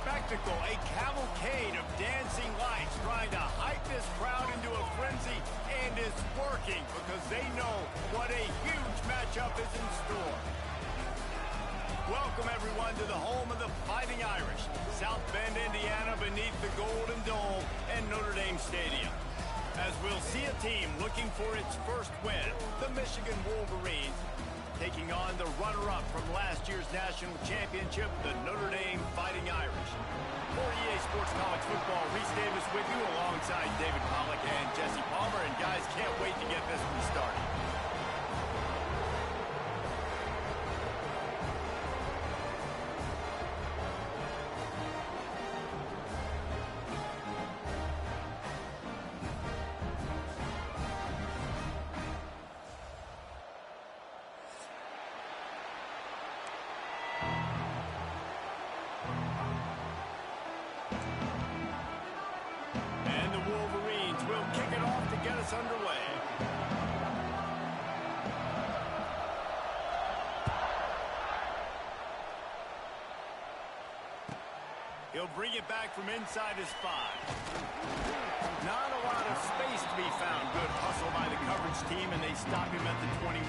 spectacle, a cavalcade of dancing lights trying to hype this crowd into a frenzy, and it's working because they know what a huge matchup is in store. Welcome, everyone, to the home of the Fighting Irish, South Bend, Indiana, beneath the Golden Dome and Notre Dame Stadium. As we'll see a team looking for its first win, the Michigan Wolverines, taking on the runner-up from last year's national championship, the Notre Dame Fighting Irish. For EA Sports College Football, Reese Davis with you alongside David Pollack and Jesse Palmer. And guys, can't wait to get this one started. Underway. He'll bring it back from inside his 5. Not a lot of space to be found. Good hustle by the coverage team, and they stop him at the 21.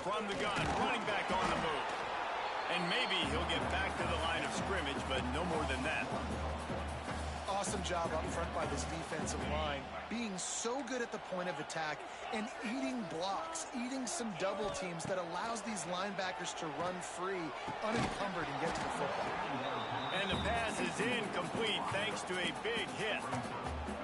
From the gun, running back on the move. And maybe he'll get back to the line of scrimmage, but no more than that. Awesome job up front by this defensive line, being so good at the point of attack and eating blocks, eating some double teams that allows these linebackers to run free, unencumbered, and get to the football. And the pass is incomplete thanks to a big hit.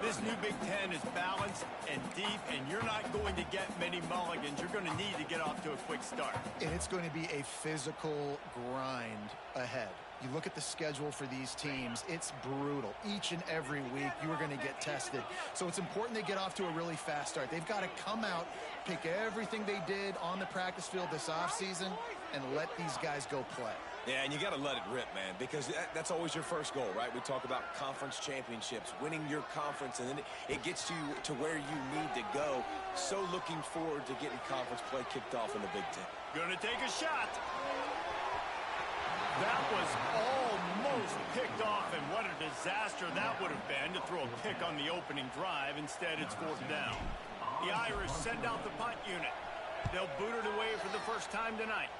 This new Big Ten is balanced and deep, and you're not going to get many mulligans. You're going to need to get off to a quick start. And it's going to be a physical grind ahead. You look at the schedule for these teams, it's brutal. Each and every week, you are going to get tested. So it's important they get off to a really fast start. They've got to come out, pick everything they did on the practice field this offseason, and let these guys go play. Yeah, and you got to let it rip, man, because that's always your first goal, right? We talk about conference championships, winning your conference, and then it gets you to where you need to go. So looking forward to getting conference play kicked off in the Big Ten. Gonna take a shot. That was almost picked off, and what a disaster that would have been to throw a pick on the opening drive. Instead, it's 4th down. The Irish send out the punt unit. They'll boot it away for the first time tonight.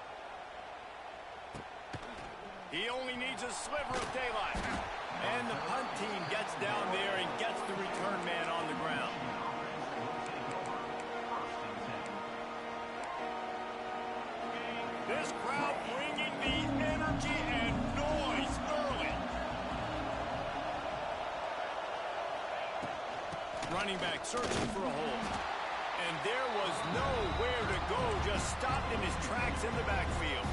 He only needs a sliver of daylight. And the punt team gets down there and gets the return man on the ground. This crowd bringing the energy and noise early. Running back searching for a hole. And there was nowhere to go, just stopped in his tracks in the backfield.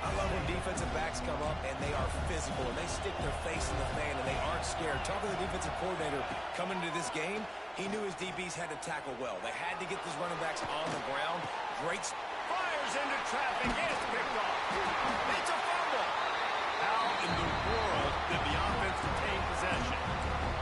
I love when defensive backs come up and they are physical and they stick their face in the fan and they aren't scared. Talking to the defensive coordinator coming into this game, he knew his DBs had to tackle well. They had to get these running backs on the ground. Great. Fires tears into traffic. It's picked off. It's a fumble. How in the world did the offense retain possession?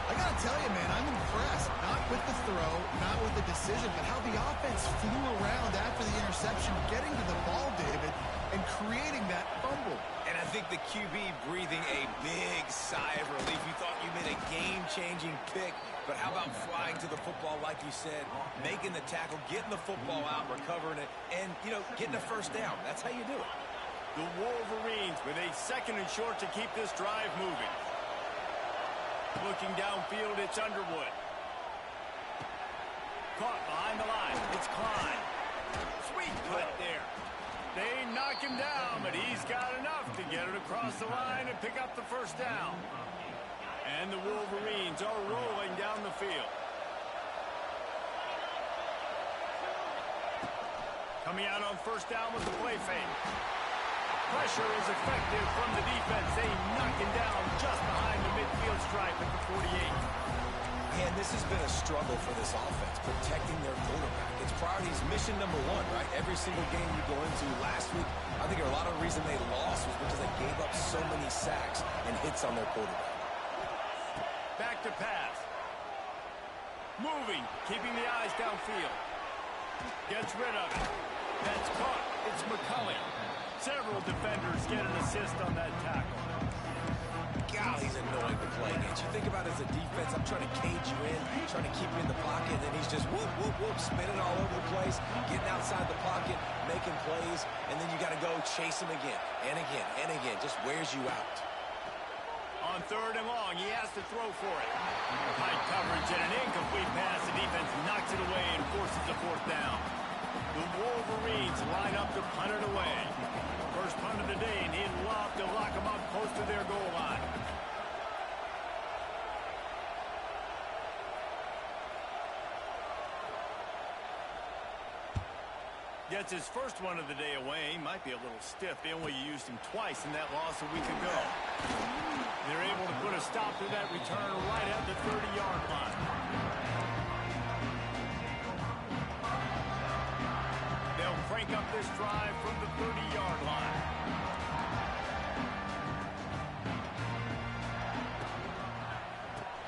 I gotta tell you, man, I'm impressed. Not with the throw, not with the decision, but how the offense flew around after the interception, getting to the ball, David, and creating that fumble. And I think the QB breathing a big sigh of relief. You thought you made a game-changing pick, but how about flying to the football, like you said, making the tackle, getting the football out, recovering it, and, you know, getting a first down. That's how you do it. The Wolverines with a 2nd and short to keep this drive moving. Looking downfield, it's Underwood. Caught behind the line. It's Klein. Sweet cut there. They knock him down, but he's got enough to get it across the line and pick up the first down. And the Wolverines are rolling down the field. Coming out on first down with the play fake. Pressure is effective from the defense. They knock him down just behind the midfield stripe at the 48. And this has been a struggle for this offense, protecting their quarterback. It's priorities mission number 1, right? Every single game you go into last week, I think a lot of the reason they lost was because they gave up so many sacks and hits on their quarterback. Back to pass. Moving, keeping the eyes downfield. Gets rid of it. That's caught. It's McCulley. Several defenders get an assist on that tackle. God, he's annoying to play against. You think about it as a defense, I'm trying to cage you in, trying to keep you in the pocket, and he's just whoop, whoop, whoop, spinning all over the place, getting outside the pocket, making plays, and then you got to go chase him again, and again, and again. Just wears you out. On 3rd and long, he has to throw for it. High coverage and an incomplete pass. The defense knocks it away and forces the 4th down. The Wolverines line up to punt it away. First punt of the day, and he'd love to lock them up close to their goal line. Gets his first one of the day away. He might be a little stiff. They only used him twice in that loss a week ago. They're able to put a stop to that return right at the 30-yard line. They'll crank up this drive from the 30-yard line.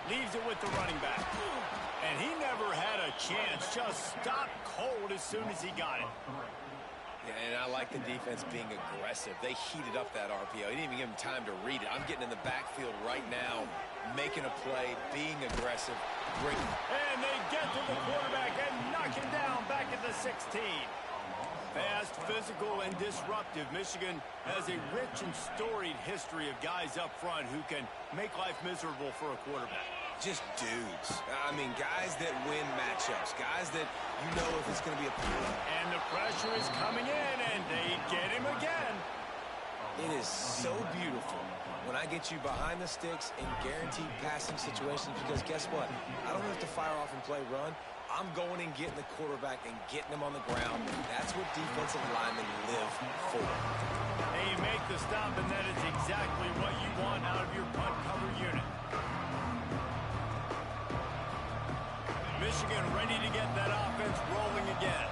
Leaves it with the running back. And he never had a chance. Just stopped cold as soon as he got it. Yeah, and I like the defense being aggressive. They heated up that RPO. He didn't even give him time to read it. I'm getting in the backfield right now, making a play, being aggressive. And they get to the quarterback and knock him down back at the 16. Fast, physical, and disruptive. Michigan has a rich and storied history of guys up front who can make life miserable for a quarterback. Just dudes. I mean, guys that win matchups. Guys that you know if it's going to be a play. And the pressure is coming in, and they get him again. It is so beautiful when I get you behind the sticks in guaranteed passing situations because guess what? I don't have to fire off and play run. I'm going and getting the quarterback and getting him on the ground. That's what defensive linemen live for. They make the stop, and that is exactly what you want out of your punt cover unit. Michigan ready to get that offense rolling again.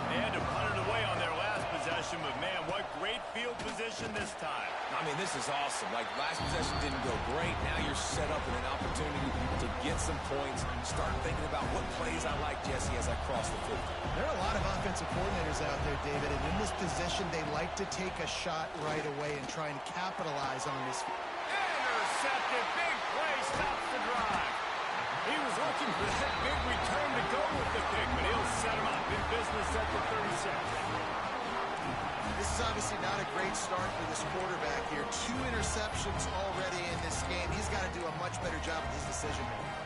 They had to punt it away on their last possession, but man, what great field position this time. I mean, this is awesome. Like, last possession didn't go great. Now you're set up in an opportunity to get some points. Start thinking about what plays I like, Jesse, as I cross the field. There are a lot of offensive coordinators out there, David, and in this position, they like to take a shot right away and try and capitalize on this. Intercepted. Big play stops the drive. He was looking for that big return to go with the pick, but he'll set him up in business at the 36. This is obviously not a great start for this quarterback here. 2 interceptions already in this game. He's got to do a much better job with his decision-making.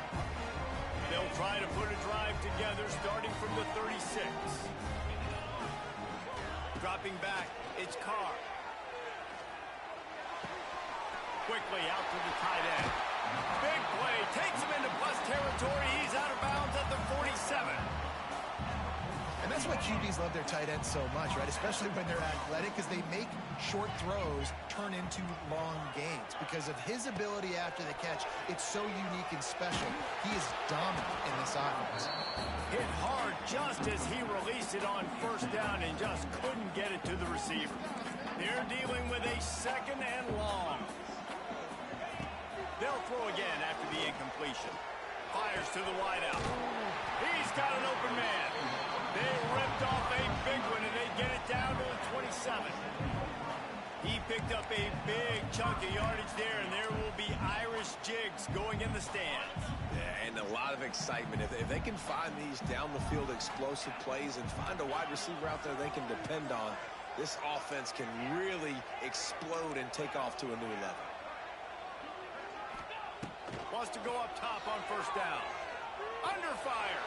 They'll try to put a drive together starting from the 36. Dropping back, it's Carr. Quickly out to the tight end. Big play, takes him into plus territory. He's out of bounds at the 47. And that's why QBs love their tight ends so much, right? Especially when they're athletic, because they make short throws turn into long gains. Because of his ability after the catch, it's so unique and special. He is dominant in this offense. Hit hard just as he released it on first down and just couldn't get it to the receiver. They're dealing with a second and long. They'll throw again after the incompletion. Fires to the wideout. He's got an open man. They ripped off a big one, and they get it down to the 27. He picked up a big chunk of yardage there, and there will be Irish jigs going in the stands. Yeah, and a lot of excitement. If they can find these down-the-field explosive plays and find a wide receiver out there they can depend on, this offense can really explode and take off to a new level. Wants to go up top on first down. Under fire.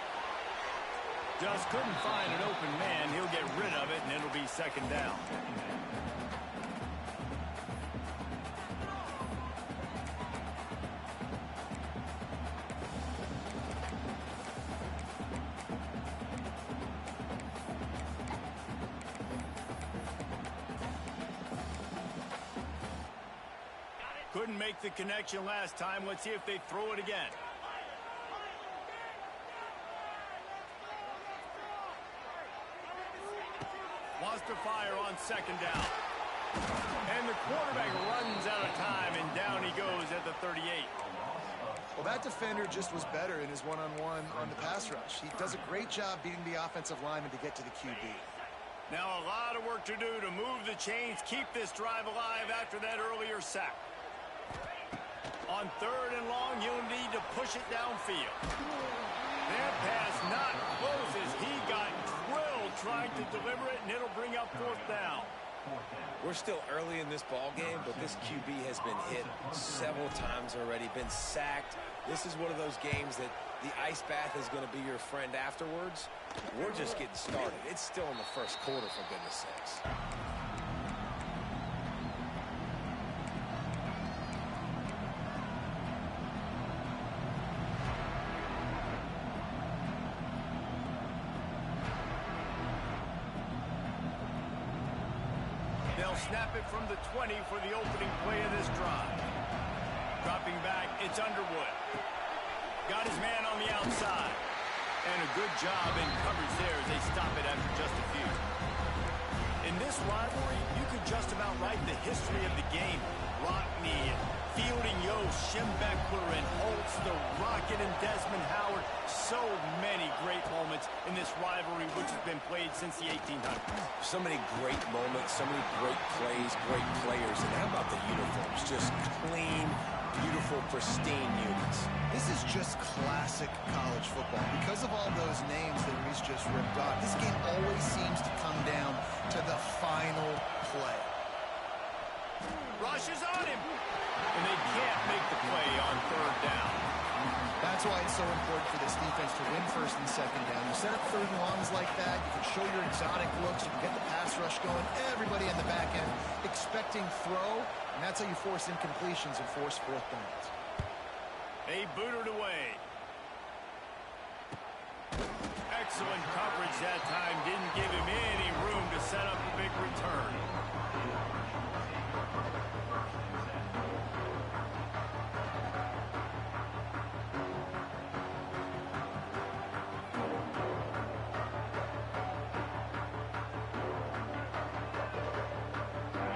Just couldn't find an open man. He'll get rid of it, and it'll be second down. Couldn't make the connection last time. Let's see if they throw it again. Wants to fire on second down. And the quarterback runs out of time, and down he goes at the 38. Well, that defender just was better in his one-on-one on the pass rush. He does a great job beating the offensive lineman to get to the QB. Now a lot of work to do to move the chains, keep this drive alive after that earlier sack. On third and long, you'll need to push it downfield. That pass not close as he got drilled trying to deliver it, and it'll bring up fourth down. We're still early in this ball game, but this QB has been hit several times already, been sacked. This is one of those games that the ice bath is going to be your friend afterwards. We're just getting started. It's still in the first quarter, for goodness sakes. They'll snap it from the 20 for the opening play of this drive. Dropping back, it's Underwood. Got his man on the outside. And a good job in coverage there as they stop it after just a few. In this rivalry, you could just about write the history of the game. Rockne and Fielding Yost, Schembechler and Holtz, the Rocket and Desmond Howard. So many great moments in this rivalry, which has been played since the 1800s. So many great moments, so many great plays, great players. And how about the uniforms? Just clean, beautiful, pristine units. This is just classic college football. Because of all those names that Reese just ripped off, this game always seems to come down to the final play. Rushes on him. And they can't make the play on third down. That's why it's so important for this defense to win first and second down. You set up third and longs like that, you can show your exotic looks, you can get the pass rush going, everybody on the back end expecting throw, and that's how you force incompletions and force fourth downs. They booted away. Excellent coverage that time. Didn't give him any room to set up a big return.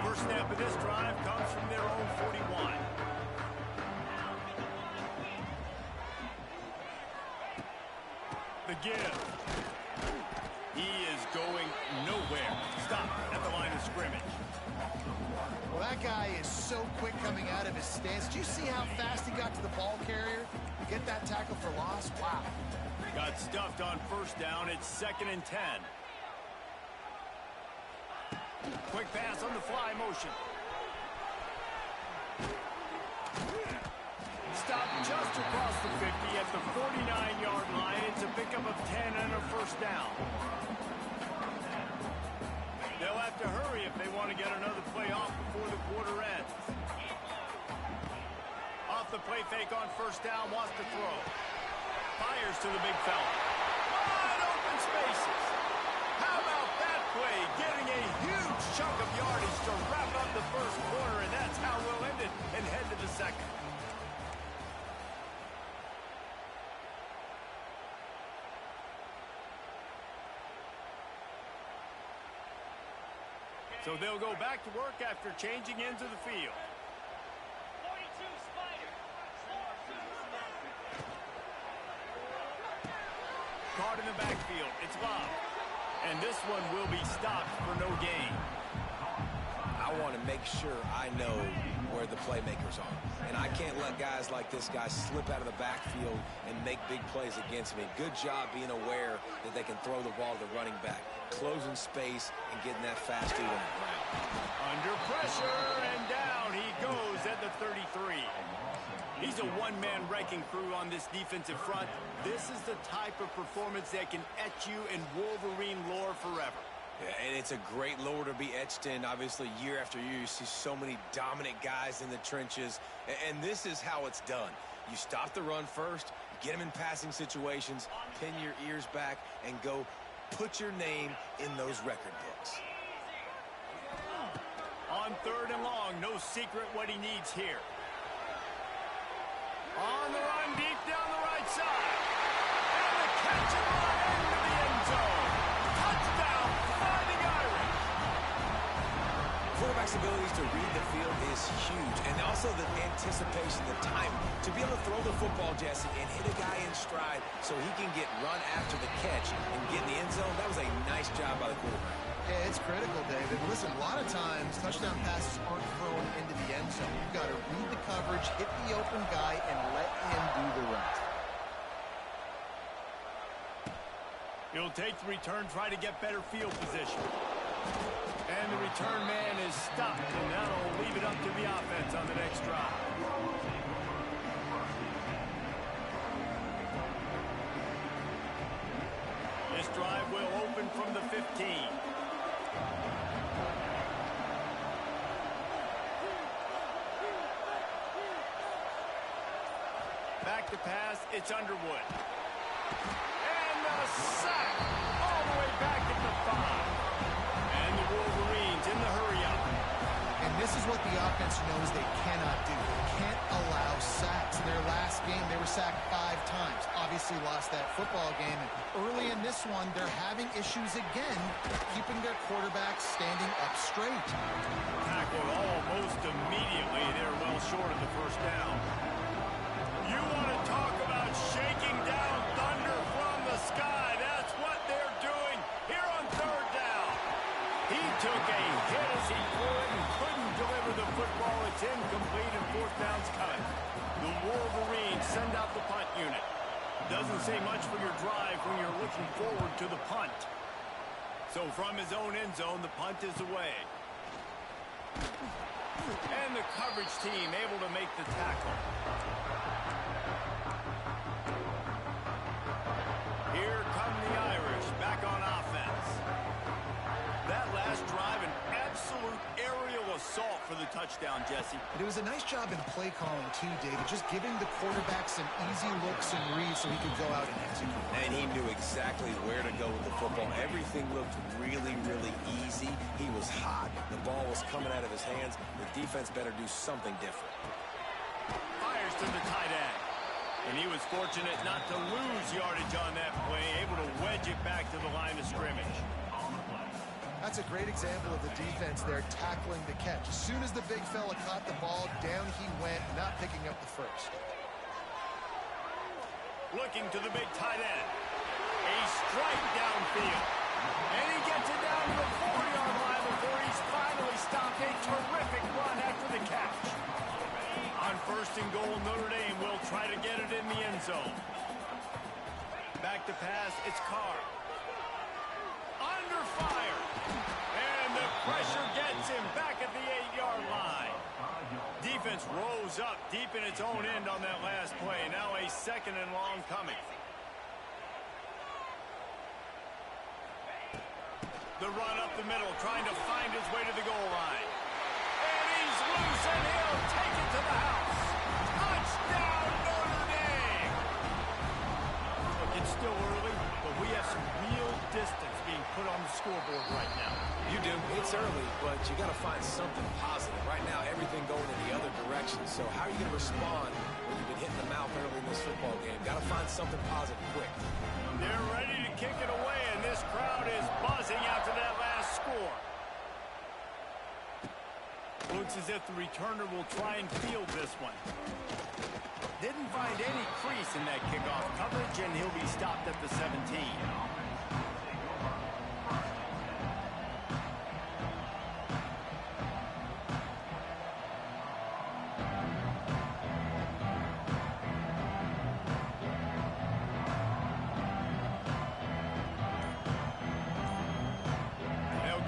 First snap of this drive comes from their own 41. The give. He is going nowhere. Stop at the line of scrimmage. Well, that guy is so quick coming out of his stance. Do you see how fast he got to the ball carrier? To get that tackle for loss? Wow. Got stuffed on first down. It's 2nd and 10. Quick pass on the fly motion. Stopped just across the 50 at the 49-yard line. It's a pickup of 10 and a first down. They'll have to hurry if they want to get another play off before the quarter ends. Off the play fake on first down, wants to throw. Fires to the big fella. Wide open spaces. play, getting a huge chunk of yardage to wrap up the first quarter, and that's how we'll end it and head to the second. So they'll go back to work after changing into the field. Caught in the backfield. It's Bob. And this one will be stopped for no gain. I want to make sure I know where the playmakers are. And I can't let guys like this guy slip out of the backfield and make big plays against me. Good job being aware that they can throw the ball to the running back, closing space and getting that fast dude on the ground. Under pressure, and down he goes at the 33. He's a one-man wrecking crew on this defensive front. This is the type of performance that can etch you in Wolverine lore forever. Yeah, and it's a great lore to be etched in. Obviously, year after year, you see so many dominant guys in the trenches. And this is how it's done. You stop the run first, get them in passing situations, pin your ears back, and go put your name in those record books. On 3rd and long, no secret what he needs here. On the run, deep down the right side. And the catch and run into the end zone. Touchdown, Fighting Irish. Quarterback's abilities to read the field is huge. And also the anticipation, the time to be able to throw the football, Jesse, and hit a guy in stride so he can get run after the catch and get in the end zone. That was a nice job by the quarterback. Yeah, it's critical, David. Listen, a lot of times touchdown passes aren't thrown into the end zone. You've got to read the coverage, hit the open guy, and let him do the rest. He'll take the return, try to get better field position. And the return man is stopped, and that'll leave it up to the offense on the next drive. This drive will open from the 15. Back to pass, it's Underwood. And a sack all the way back at the 5. And the Wolverines in the hurry-up. And this is what the offense knows they cannot do. They can't allow sacks. In their last game, they were sacked 5 times. Obviously lost that football game. And early in this one, they're having issues again, keeping their quarterbacks standing up straight. Tackled almost immediately. They're well short of the first down. You want to talk about shaking down thunder from the sky. That's what they're doing here on 3rd down. He took a hit as he threw it and couldn't deliver the football. It's incomplete and 4th down's coming. The Wolverines send out the punt unit. Doesn't say much for your drive when you're looking forward to the punt. So from his own end zone, the punt is away. And the coverage team able to make the tackle. Here come the Irish back on offense. That last drive, an absolute aerial assault for the touchdown, Jesse. It was a nice job in play calling too, David, just giving the quarterback some easy looks and reads so he could go out and execute. And he knew exactly where to go with the football. Everything looked really, really easy. He was hot. The ball was coming out of his hands. The defense better do something different. Fires to the tight end. And he was fortunate not to lose yardage on that play, able to wedge it back to the line of scrimmage. That's a great example of the defense there tackling the catch. As soon as the big fella caught the ball, down he went, not picking up the first. Looking to the big tight end. A strike downfield. And he gets it down to the 40-yard line before he's finally stopped. A terrific run after the catch. On 1st and goal, Notre Dame will try to get it in the end zone. Back to pass, it's Carr. Under fire. And the pressure gets him back at the 8-yard line. Defense rose up deep in its own end on that last play. Now a 2nd and long coming. The run up the middle, trying to find his way to the goal line. And he's loose, and he'll take it to the house. Touchdown, Notre Dame! Look, it's still early, but we have some real distance being put on the scoreboard right now. You do. It's early, but you got to find something positive. Right now, everything going in the other direction. So how are you going to respond when you've been hitting the mouth early in this football game? Got to find something positive quick. They're ready to kick it away, and this crowd is buzzing after that last score. Looks as if the returner will try and field this one. Didn't find any crease in that kickoff coverage, and he'll be stopped at the 17.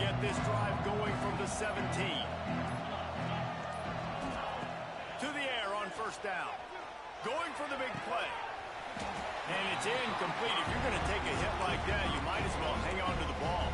Get this drive going from the 17. To the air on first down. Going for the big play. And it's incomplete. If you're going to take a hit like that, you might as well hang on to the ball.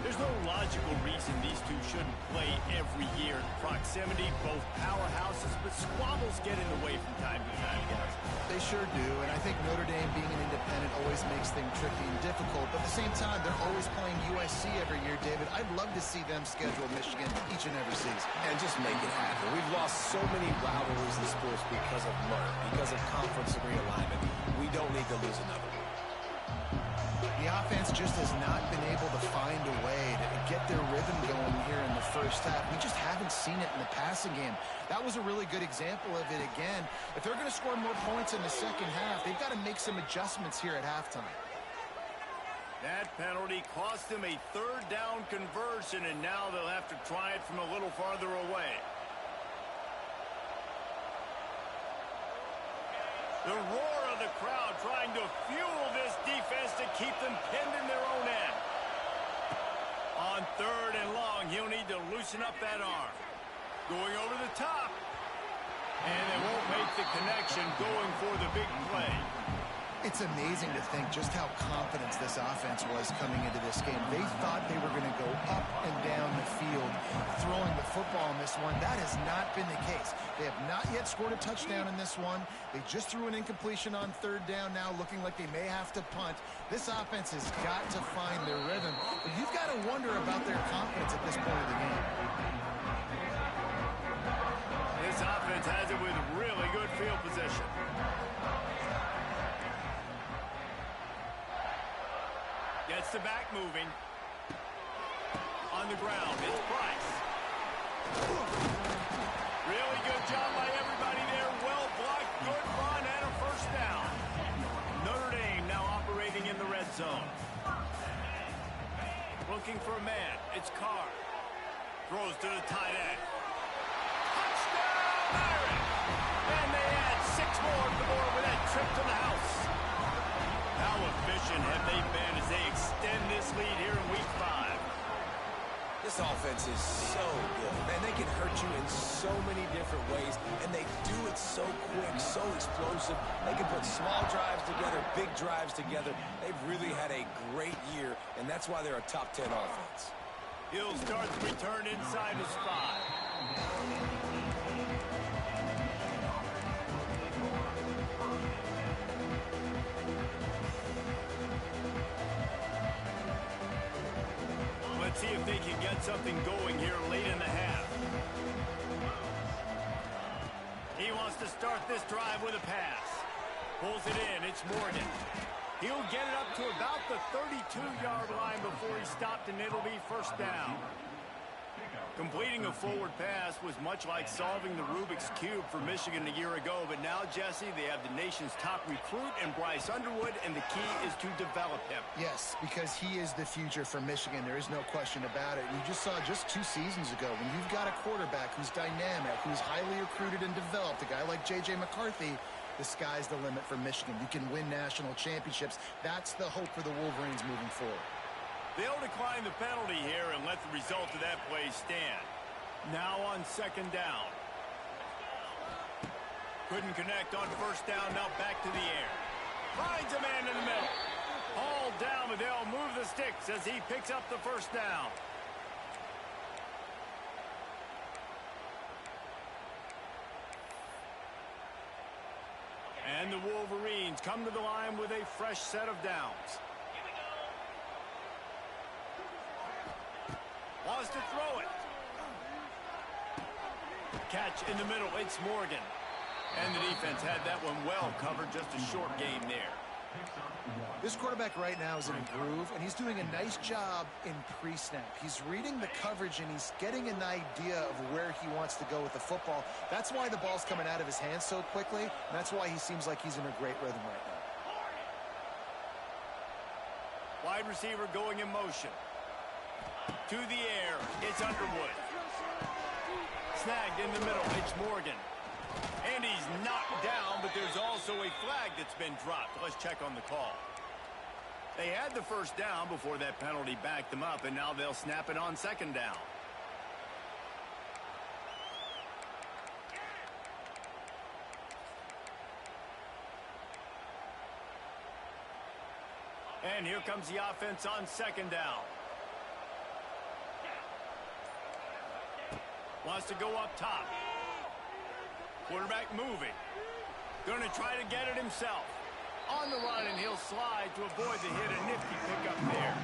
There's no logical reason these two shouldn't play every year in proximity. Both powerhouses, but squabbles get in the way from time to time, guys. They sure do, and I think Notre Dame being an independent always makes things tricky and difficult. But at the same time, they're always playing USC every year, David. I'd love to see them schedule Michigan each and every season. And just make it happen. We've lost so many rivalries in sports because of money, because of conference realignment. We don't need to lose another one. The offense just has not been able to find a way to get their rhythm going here in the first half. We just haven't seen it in the passing game. That was a really good example of it again. If they're going to score more points in the second half, they've got to make some adjustments here at halftime. That penalty cost them a third down conversion, and now they'll have to try it from a little farther away. The roar of the crowd trying to fuel this defense to keep them pinned in their own end. On third and long, he'll need to loosen up that arm. Going over the top. And they won't make the connection going for the big play. It's amazing to think just how confident this offense was coming into this game. They thought they were going to go up and down the field throwing the football in this one. That has not been the case. They have not yet scored a touchdown in this one. They just threw an incompletion on third down now, looking like they may have to punt. This offense has got to find their rhythm. But you've got to wonder about their confidence at this point of the game. This offense has it with really good field position. Gets the back moving. On the ground, it's Price. Really good job by everybody there. Well blocked, good run, and a first down. Notre Dame now operating in the red zone. Looking for a man. It's Carr. Throws to the tight end. Touchdown, Irish! And they add 6 more to the board with that trip to the house. How efficient have they been as they extend this lead here in Week 5? This offense is so good. Man, they can hurt you in so many different ways, and they do it so quick, so explosive. They can put small drives together, big drives together. They've really had a great year, and that's why they're a top 10 offense. He'll start the return inside his 5. Let's see if they can get something going here late in the half. He wants to start this drive with a pass. Pulls it in. It's Morgan. He'll get it up to about the 32-yard line before he's stopped, and it'll be first down. Completing a forward pass was much like solving the Rubik's Cube for Michigan a year ago, but now, Jesse, they have the nation's top recruit in Bryce Underwood, and the key is to develop him. Yes, because he is the future for Michigan. There is no question about it. You just saw just 2 seasons ago when you've got a quarterback who's dynamic, who's highly recruited and developed, a guy like J.J. McCarthy, the sky's the limit for Michigan. You can win national championships. That's the hope for the Wolverines moving forward. They'll decline the penalty here and let the result of that play stand. Now on second down. Couldn't connect on first down, now back to the air. Finds a man in the middle. Hauled down, but they'll move the sticks as he picks up the first down. And the Wolverines come to the line with a fresh set of downs. wants to throw it. Catch in the middle. It's Morgan. And the defense had that one well covered. Just a short game there. This quarterback right now is in a groove, and he's doing a nice job in pre-snap. He's reading the coverage, and he's getting an idea of where he wants to go with the football. That's why the ball's coming out of his hands so quickly, and that's why he seems like he's in a great rhythm right now. Wide receiver going in motion. To the air. It's Underwood. Snagged in the middle. It's Morgan. And he's knocked down, but there's also a flag that's been dropped. Let's check on the call. They had the first down before that penalty backed them up, and now they'll snap it on second down. And here comes the offense on second down. Wants to go up top. Quarterback moving. Going to try to get it himself. On the run, and he'll slide to avoid the hit. A nifty pickup there.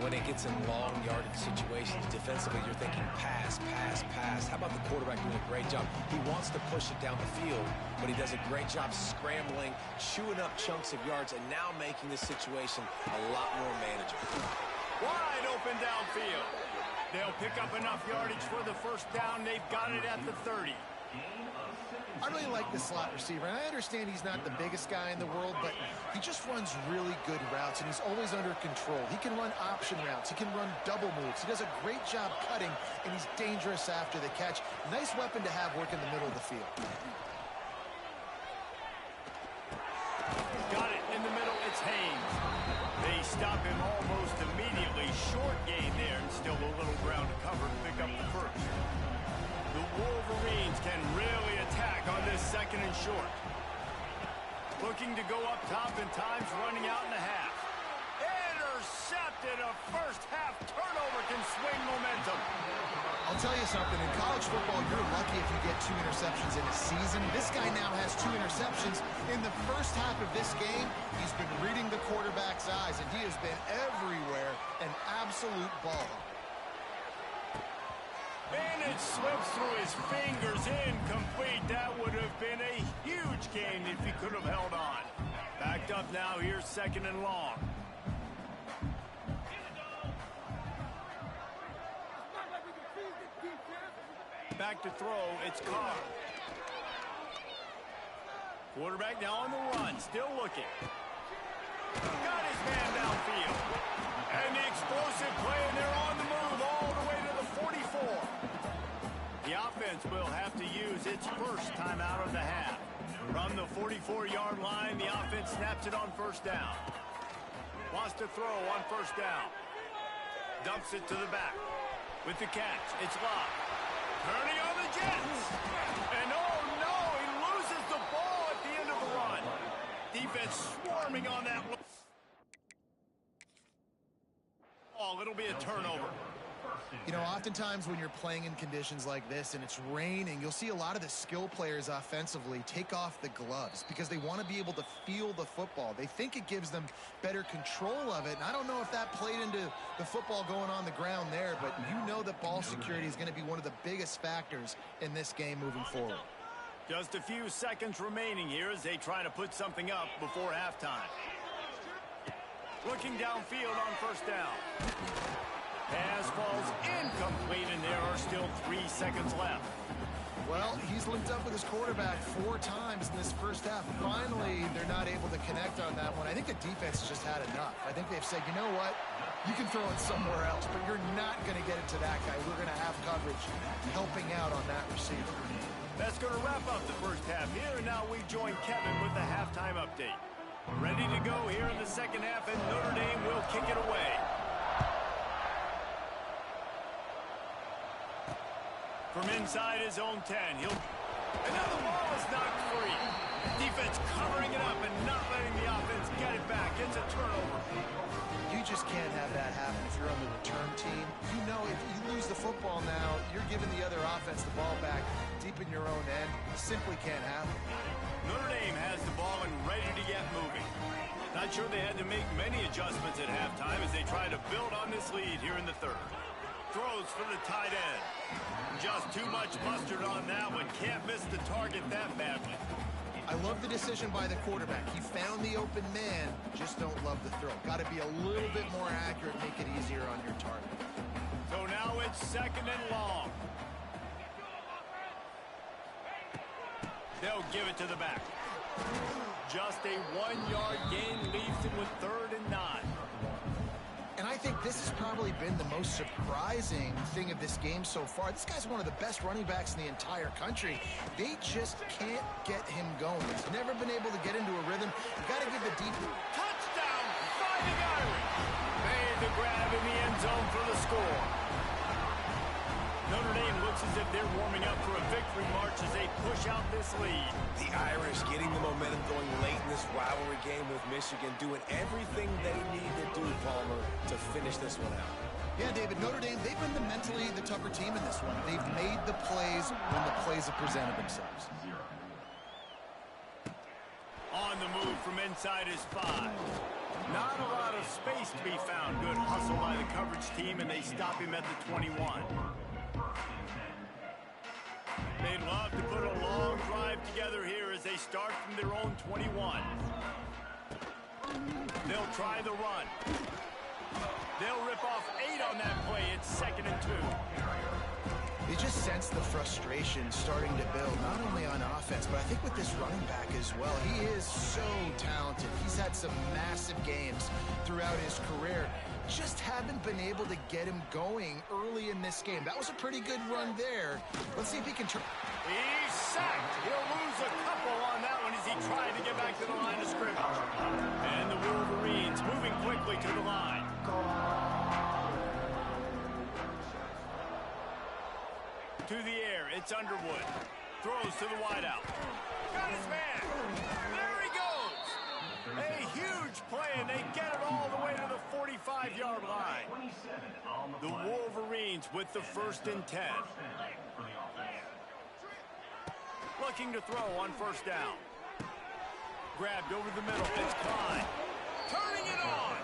When it gets in long yardage situations, defensively, you're thinking pass, pass, pass. How about the quarterback doing a great job? He wants to push it down the field, but he does a great job scrambling, chewing up chunks of yards, and now making this situation a lot more manageable. Wide open downfield. They'll pick up enough yardage for the first down. They've got it at the 30. I really like the slot receiver, and I understand he's not the biggest guy in the world, but he just runs really good routes, and he's always under control. He can run option routes. He can run double moves. He does a great job cutting, and he's dangerous after the catch. Nice weapon to have work in the middle of the field. Got it in the middle. It's Haynes. They stop him almost immediately. Short gain there, and still a little ground to cover to pick up the first. The Wolverines can really attack on this second and short. Looking to go up top, and time's running out in the half. Intercepted. A first half turnover can swing momentum. I'll tell you something. In college football, you're lucky if you get 2 interceptions in a season. This guy now has 2 interceptions. In the first half of this game, he's been reading the quarterback's eyes, and he has been everywhere. An absolute ball. And it slips through his fingers, incomplete. That would have been a huge gain if he could have held on. Backed up now, here's second and long. Back to throw, it's Carr. Quarterback now on the run, still looking. Got his man downfield. And the explosive play, and they're on the move all the way to the 44. The offense will have to use its first timeout of the half. From the 44-yard line, the offense snaps it on first down. Wants to throw on first down. Dumps it to the back. With the catch, it's Love. Turning on the Jets. And oh no, he loses the ball at the end of the run. Defense swarming on that. Oh, it'll be a turnover. You know, oftentimes when you're playing in conditions like this and it's raining, you'll see a lot of the skill players offensively take off the gloves because they want to be able to feel the football. They think it gives them better control of it. And I don't know if that played into the football going on the ground there, but you know that ball security is going to be one of the biggest factors in this game moving forward. Just a few seconds remaining here as they try to put something up before halftime. Looking downfield on first down. Pass falls incomplete, and there are still 3 seconds left. Well, he's linked up with his quarterback 4 times in this first half. Finally, they're not able to connect on that one. I think the defense just had enough. I think they've said, you know what? You can throw it somewhere else, but you're not going to get it to that guy. We're going to have coverage helping out on that receiver. That's going to wrap up the first half here, and now we join Kevin with the halftime update. Ready to go here in the second half, and Notre Dame will kick it away. From inside his own 10, and now the ball is knocked free. Defense covering it up and not letting the offense get it back. It's a turnover. You just can't have that happen if you're on the return team. You know if you lose the football now, you're giving the other offense the ball back deep in your own end. It simply can't happen. Notre Dame has the ball and ready to get moving. Not sure they had to make many adjustments at halftime as they try to build on this lead here in the third. throws for the tight end. Just too much mustard on that one. Can't miss the target that badly. I love the decision by the quarterback. He found the open man, just don't love the throw. Got to be a little bit more accurate, make it easier on your target. So now it's 2nd and long. They'll give it to the back. Just a 1-yard gain leaves him with 3rd and 9. And I think this has probably been the most surprising thing of this game so far. This guy's one of the best running backs in the entire country. They just can't get him going. He's never been able to get into a rhythm. You got to give the deep. Touchdown, Fighting Irish. Made the grab in the end zone for the score. Notre Dame looks as if they're warming up for a victory march as they push out this lead. The Irish getting the momentum going late in this rivalry game with Michigan, doing everything they need to do, Palmer, to finish this one out. Yeah, David, Notre Dame, they've been mentally the tougher team in this one. They've made the plays when the plays have presented themselves. On the move from inside his 5. Not a lot of space to be found. Good hustle by the coverage team, and they stop him at the 21. They'd love to put a long drive together here as they start from their own 21. They'll try the run. They'll rip off 8 on that play. It's 2nd and 2. You just sense the frustration starting to build, not only on offense, but I think with this running back as well. He is so talented. He's had some massive games throughout his career. Just haven't been able to get him going early in this game. That was a pretty good run there. Let's see if he can turn. He's sacked. He'll lose a couple on that one as he tried to get back to the line of scrimmage. And the Wolverines moving quickly to the line. To the air, it's Underwood. Throws to the wideout. Got his man. There he goes. A huge play, and they get it all the way to the 45-yard line. The Wolverines with the 1st and 10. Looking to throw on 1st down. Grabbed over the middle. It's Klein. Turning it on.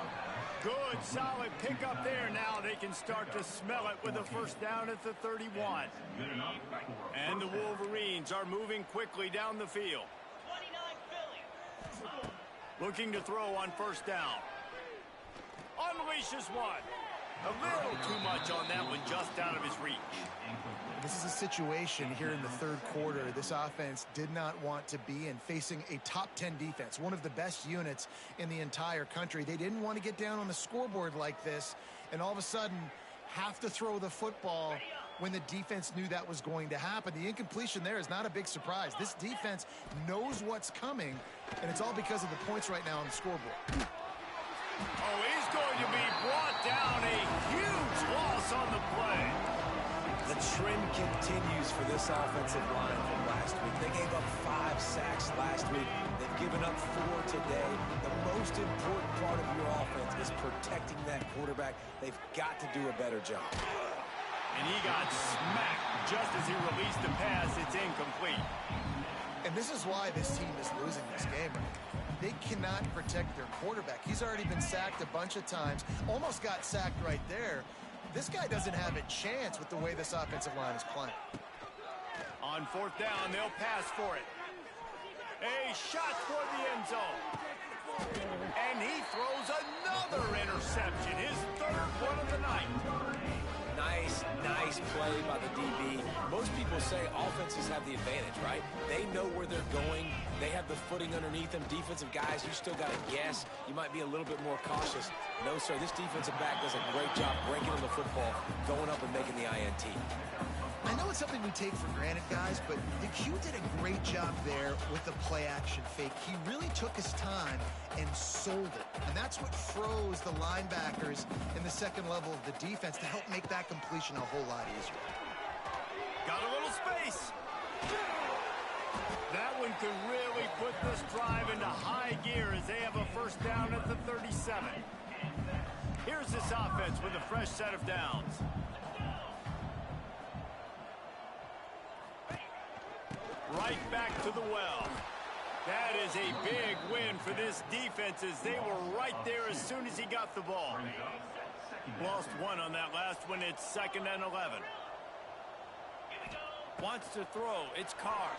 Good, solid pickup there. Now they can start to smell it with a 1st down at the 31. And the Wolverines are moving quickly down the field. Looking to throw on 1st down. Unleashes one. A little too much on that one, just out of his reach. This is a situation here in the 3rd quarter this offense did not want to be in, facing a top 10 defense, one of the best units in the entire country. They didn't want to get down on the scoreboard like this and all of a sudden have to throw the football when the defense knew that was going to happen. The incompletion there is not a big surprise. This defense knows what's coming, and it's all because of the points right now on the scoreboard. Oh, he's going to be brought down. A huge loss on the play. The trend continues for this offensive line from last week. They gave up 5 sacks last week. They've given up 4 today. The most important part of your offense is protecting that quarterback. They've got to do a better job. And he got smacked just as he released the pass. It's incomplete. And this is why this team is losing this game. They cannot protect their quarterback. He's already been sacked a bunch of times. Almost got sacked right there. This guy doesn't have a chance with the way this offensive line is playing. On 4th down, they'll pass for it. A shot toward the end zone. And he throws another interception, his 3rd one of the night. Nice play by the DB. Most people say offenses have the advantage, right? They know where they're going. They have the footing underneath them. Defensive guys, you still got to guess. You might be a little bit more cautious. No, sir, this defensive back does a great job breaking on the football, going up and making the INT. I know it's something we take for granted, guys, but the Q did a great job there with the play-action fake. He really took his time and sold it. And that's what froze the linebackers in the 2nd level of the defense to help make that completion a whole lot easier. Got a little space. That one could really put this drive into high gear as they have a 1st down at the 37. Here's this offense with a fresh set of downs. Right back to the well. That is a big win for this defense as they were right there as soon as he got the ball. Lost one on that last one. It's 2nd and 11. Wants to throw. It's Carr.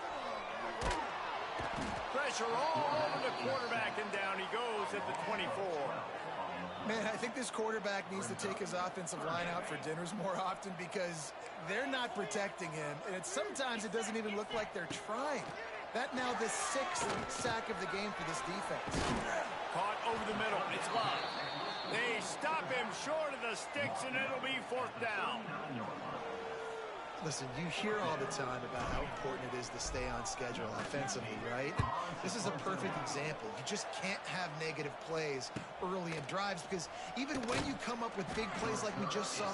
Pressure all over the quarterback, and down he goes at the 24. Man, I think this quarterback needs to take his offensive line out for dinners more often because they're not protecting him. And sometimes it doesn't even look like they're trying. That now the 6th sack of the game for this defense. Caught over the middle. It's Love. They stop him short of the sticks, and it'll be 4th down. Listen, you hear all the time about how important it is to stay on schedule offensively, right? And this is a perfect example. You just can't have negative plays early in drives because even when you come up with big plays like we just saw,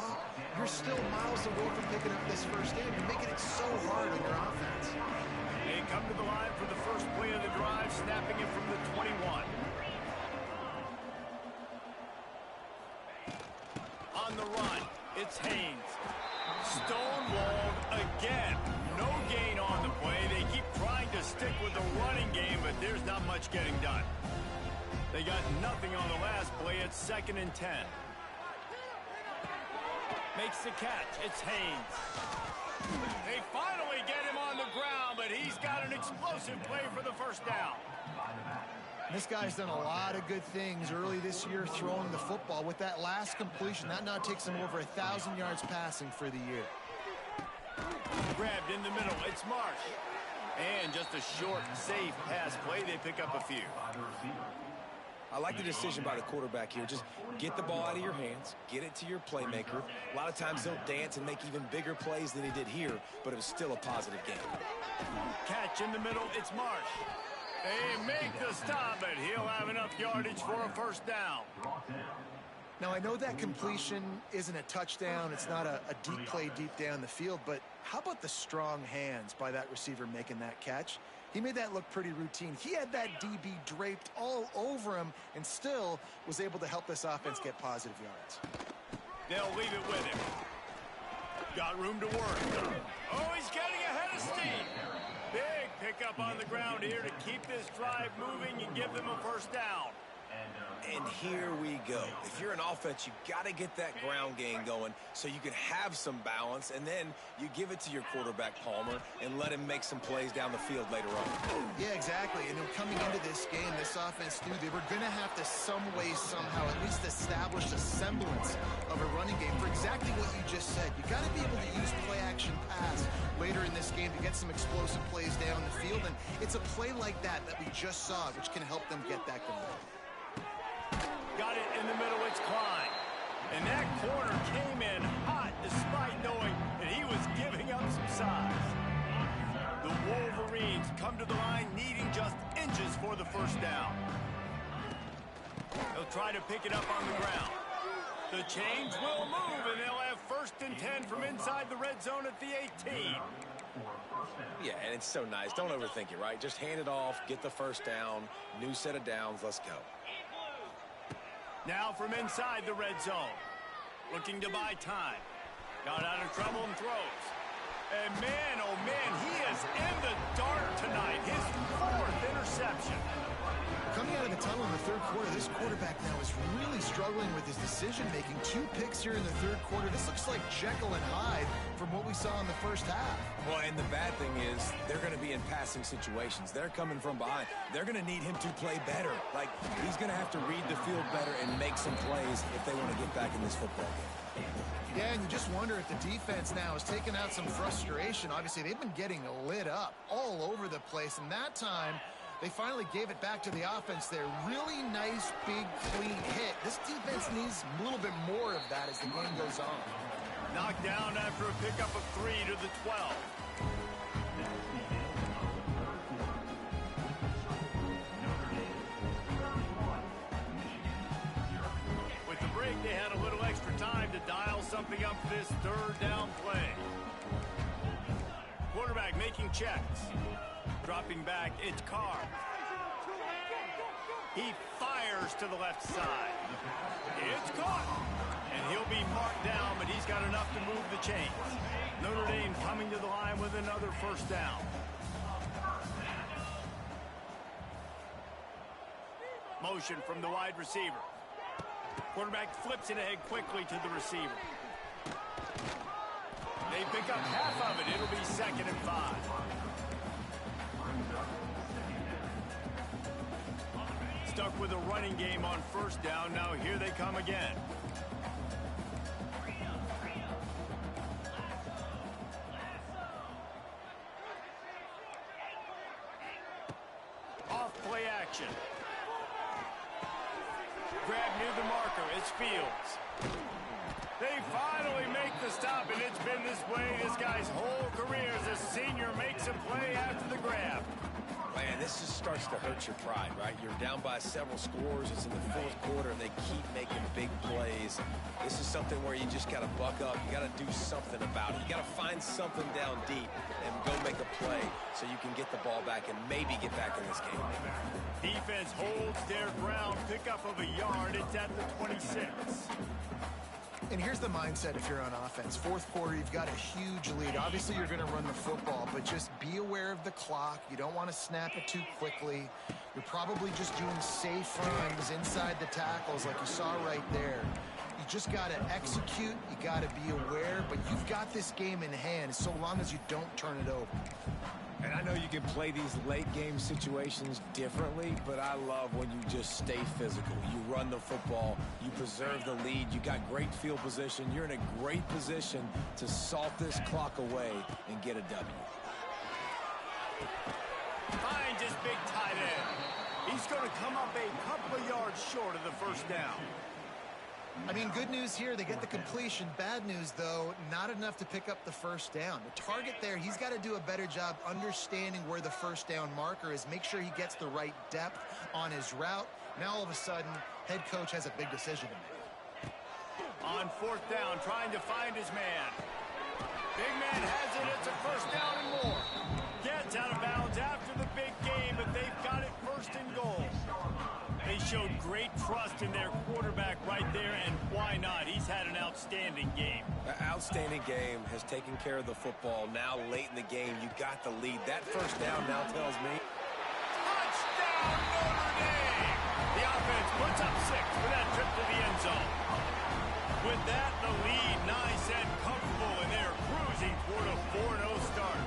you're still miles away from picking up this first down. You're making it so hard on your offense. They come to the line for the first play of the drive, snapping it from the 21. On the run, it's Haynes. Stonewalled again. No gain on the play. They keep trying to stick with the running game, but there's not much getting done. They got nothing on the last play. It's 2nd and 10. Makes the catch. It's Haynes. They finally get him on the ground, but he's got an explosive play for the first down. This guy's done a lot of good things early this year throwing the football. With that last completion, that now takes him over 1,000 yards passing for the year. Grabbed in the middle. It's Marsh. And just a short, safe pass play. They pick up a few. I like the decision by the quarterback here. Just get the ball out of your hands, get it to your playmaker. A lot of times they'll dance and make even bigger plays than he did here, but it was still a positive game. Catch in the middle. It's Marsh. They make the stop, but he'll have enough yardage for a first down. Now, I know that completion isn't a touchdown. It's not a deep play deep down the field, but how about the strong hands by that receiver making that catch? He made that look pretty routine. He had that DB draped all over him and still was able to help this offense get positive yards. They'll leave it with him. Got room to work. Oh, he's getting ahead of steam. Big pickup on the ground here to keep this drive moving and give them a first down. And here we go. If you're an offense, you got to get that ground game going so you can have some balance, and then you give it to your quarterback, Palmer, and let him make some plays down the field later on. Yeah, exactly. And coming into this game, this offense knew they were going to have to some way, somehow, at least establish a semblance of a running game for exactly what you just said. You got to be able to use play-action pass later in this game to get some explosive plays down the field, and it's a play like that we just saw, which can help them get that going. Got it in the middle. It's Klein. And that corner came in hot despite knowing that he was giving up some size. The Wolverines come to the line needing just inches for the first down. They'll try to pick it up on the ground. The chains will move, and they'll have 1st and 10 from inside the red zone at the 18. Yeah, and it's so nice. Don't overthink it, right? Just hand it off, get the first down, new set of downs, let's go. Now from inside the red zone. Looking to buy time. Got out of trouble and throws. And man, oh man, he is in the dark tonight. His 4th interception. Coming out of the tunnel in the third quarter, this quarterback now is really struggling with his decision-making. 2 picks here in the third quarter. This looks like Jekyll and Hyde from what we saw in the first half. Well, and the bad thing is they're going to be in passing situations. They're coming from behind. They're going to need him to play better. Like, he's going to have to read the field better and make some plays if they want to get back in this football game. Yeah, and you just wonder if the defense now has taken out some frustration. Obviously, they've been getting lit up all over the place, and that time they finally gave it back to the offense there. Really nice, big, clean hit. This defense needs a little bit more of that as the game goes on. Knocked down after a pickup of 3 to the 12. With the break, they had a little extra time to dial something up for this 3rd down play. Quarterback making checks. Dropping back, it's Carr. He fires to the left side. It's caught. And he'll be marked down, but he's got enough to move the chains. Notre Dame coming to the line with another first down. Motion from the wide receiver. Quarterback flips it ahead quickly to the receiver. They pick up half of it. It'll be 2nd and 5. Stuck with a running game on 1st down. Now here they come again. Off play action. Grab near the marker. It's Fields. They finally make the stop, and it's been this way this guy's whole career as a senior makes a play after the grab. Man, this just starts to hurt your pride, right? You're down by several scores. It's in the 4th quarter, and they keep making big plays. This is something where you just got to buck up. You got to do something about it. You got to find something down deep and go make a play so you can get the ball back and maybe get back in this game. Defense holds their ground. Pickup of a yard. It's at the 26. And here's the mindset if you're on offense. 4th quarter, you've got a huge lead. Obviously, you're going to run the football, but just be aware of the clock. You don't want to snap it too quickly. You're probably just doing safe runs inside the tackles like you saw right there. You just got to execute. You got to be aware, but you've got this game in hand so long as you don't turn it over. And I know you can play these late-game situations differently, but I love when you just stay physical. You run the football. You preserve the lead. You got great field position. You're in a great position to salt this clock away and get a W. Finds his big tight end. He's going to come up a couple of yards short of the 1st down. I mean, good news here, they get the completion. Bad news, though, not enough to pick up the 1st down. The target there, he's got to do a better job understanding where the 1st down marker is, make sure he gets the right depth on his route. Now, all of a sudden, head coach has a big decision to make. On 4th down, trying to find his man. Big man has it. It's a 1st down and more. Gets out of bounds after the big game, but they've got it 1st and goal. They showed great trust in their quarterback right there, and why not? He's had an outstanding game. Outstanding game, has taken care of the football. Now, late in the game, you got the lead. That 1st down now tells me. Touchdown, Notre Dame! The offense puts up 6 for that trip to the end zone. With that, the lead nice and comfortable, and they're cruising toward a 4-0 start.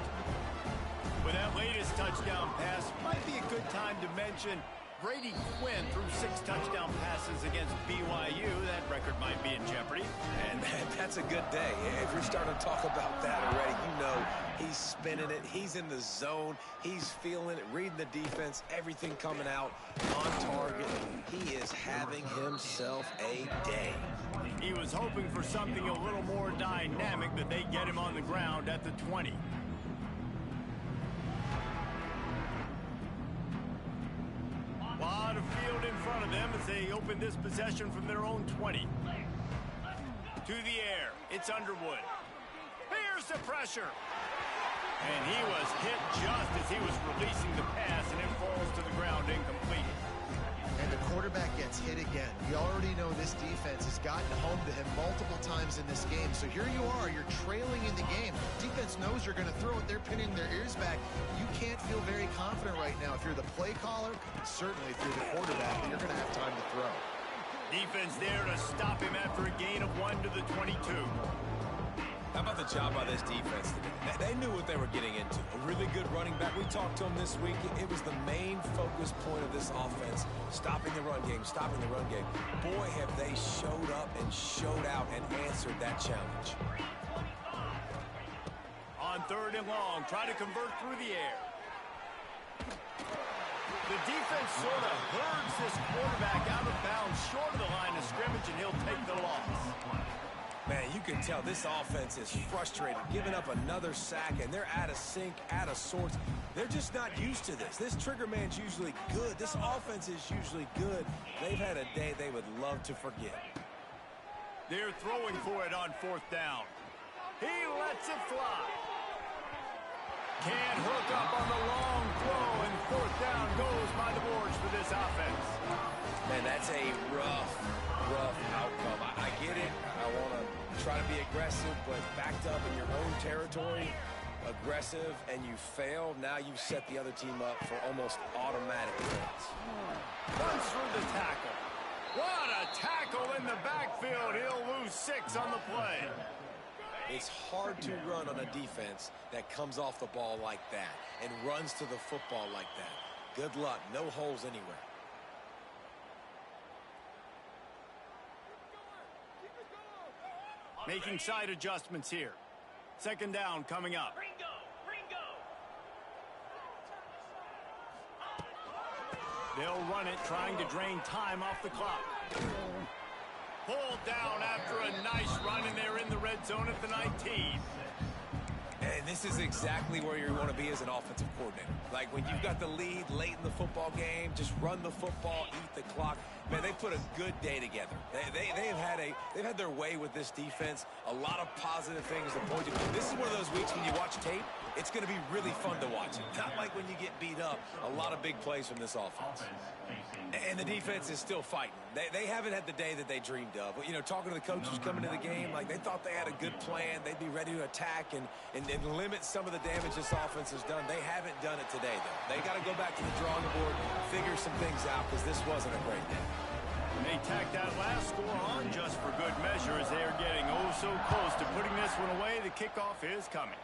With that latest touchdown pass, might be a good time to mention Brady Quinn threw 6 touchdown passes against BYU. That record might be in jeopardy. And that's a good day. If you're starting to talk about that already, you know he's spinning it. He's in the zone. He's feeling it, reading the defense, everything coming out on target. He is having himself a day. He was hoping for something a little more dynamic, but they get him on the ground at the 20. Lot of field in front of them as they open this possession from their own 20. To the air, it's Underwood. Here's the pressure. And he was hit just as he was releasing the pass, and it falls to the ground incomplete. And the quarterback gets hit again. We already know this defense has gotten home to him multiple times in this game. So here you are, you're trailing in the game. Defense knows you're going to throw it. They're pinning their ears back. You can't feel very confident right now. If you're the play caller, certainly if you're the quarterback, you're going to have time to throw. Defense there to stop him after a gain of 1 to the 22. How about the job by this defense today? They knew what they were getting into. A really good running back. We talked to him this week. It was the main focus point of this offense, stopping the run game, stopping the run game. Boy, have they showed up and showed out and answered that challenge. On 3rd and long, try to convert through the air. The defense sort of herds this quarterback out of bounds short of the line of scrimmage, and he'll take the loss. Man, you can tell this offense is frustrated, giving up another sack, and they're out of sync, out of sorts. They're just not used to this. This trigger man's usually good. This offense is usually good. They've had a day they would love to forget. They're throwing for it on 4th down. He lets it fly. Can't hook up on the long throw, and 4th down goes by the boards for this offense. Man, that's a rough outcome. I get it. I want to try to be aggressive, but backed up in your own territory, aggressive, and you fail, now you've set the other team up for almost automatic points. Runs through the tackle. What a tackle in the backfield. He'll lose 6 on the play. It's hard to run on a defense that comes off the ball like that and runs to the football like that. Good luck. No holes anywhere. Making side adjustments here. Second down coming up. They'll run it, trying to drain time off the clock. Pulled down after a nice run, and they're in the red zone at the 19. And this is exactly where you want to be as an offensive coordinator. Like when you've got the lead late in the football game, just run the football, eat the clock. Man, they put a good day together. They've had their way with this defense. A lot of positive things to point to. This is one of those weeks when you watch tape, it's going to be really fun to watch. Not like when you get beat up. A lot of big plays from this offense. And the defense is still fighting. They haven't had the day that they dreamed of. You know, talking to the coaches coming into the game, like they thought they had a good plan. They'd be ready to attack and limit some of the damage this offense has done. They haven't done it today, though. They got to go back to the drawing board, figure some things out, because this wasn't a great day. And they tacked that last score on just for good measure as they are getting oh so close to putting this one away. The kickoff is coming.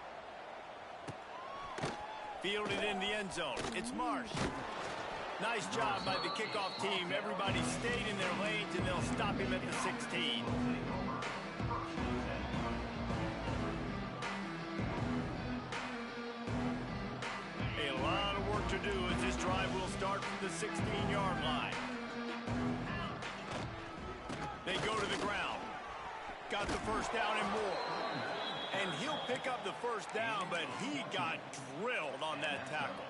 Fielded in the end zone. It's Marsh. Nice job by the kickoff team. Everybody stayed in their lanes, and they'll stop him at the 16. A lot of work to do as this drive will start from the 16-yard line. They go to the ground. Got the first down and more. And he'll pick up the first down, but he got drilled on that tackle.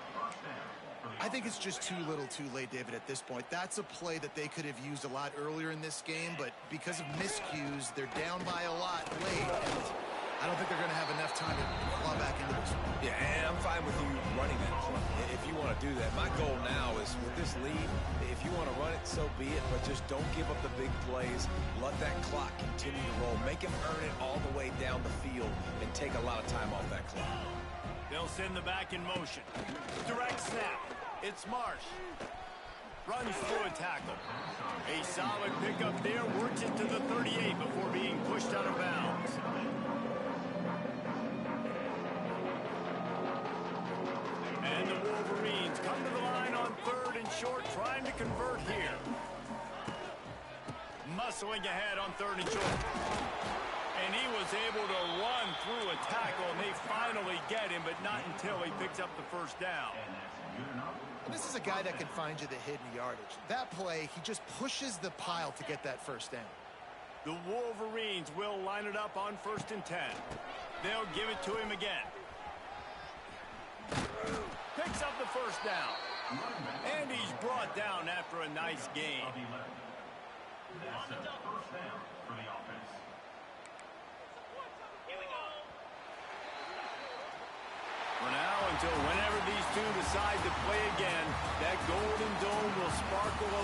I think it's just too little too late, David, at this point. That's a play that they could have used a lot earlier in this game, but because of miscues, they're down by a lot late, and I don't think they're going to have enough time to claw back into this one. Yeah, and I'm fine with you running that play if you want to do that. My goal now is with this lead, if you want to run it, so be it, but just don't give up the big plays. Let that clock continue to roll. Make him earn it all the way down the field and take a lot of time off that clock. They'll send the back in motion. Direct snap. It's Marsh. Runs through a tackle. A solid pickup there. Works it to the 38 before being pushed out of bounds. And the Wolverines come to the line on 3rd and short, trying to convert here. Muscling ahead on 3rd and short. And he was able to run through a tackle, and they finally get him, but not until he picks up the first down. And this is a guy that can find you the hidden yardage. That play, he just pushes the pile to get that first down. The Wolverines will line it up on 1st and 10. They'll give it to him again. Picks up the first down. And he's brought down after a nice game. That's a first down for the offense. For now, until whenever these two decide to play again, that Golden Dome will sparkle a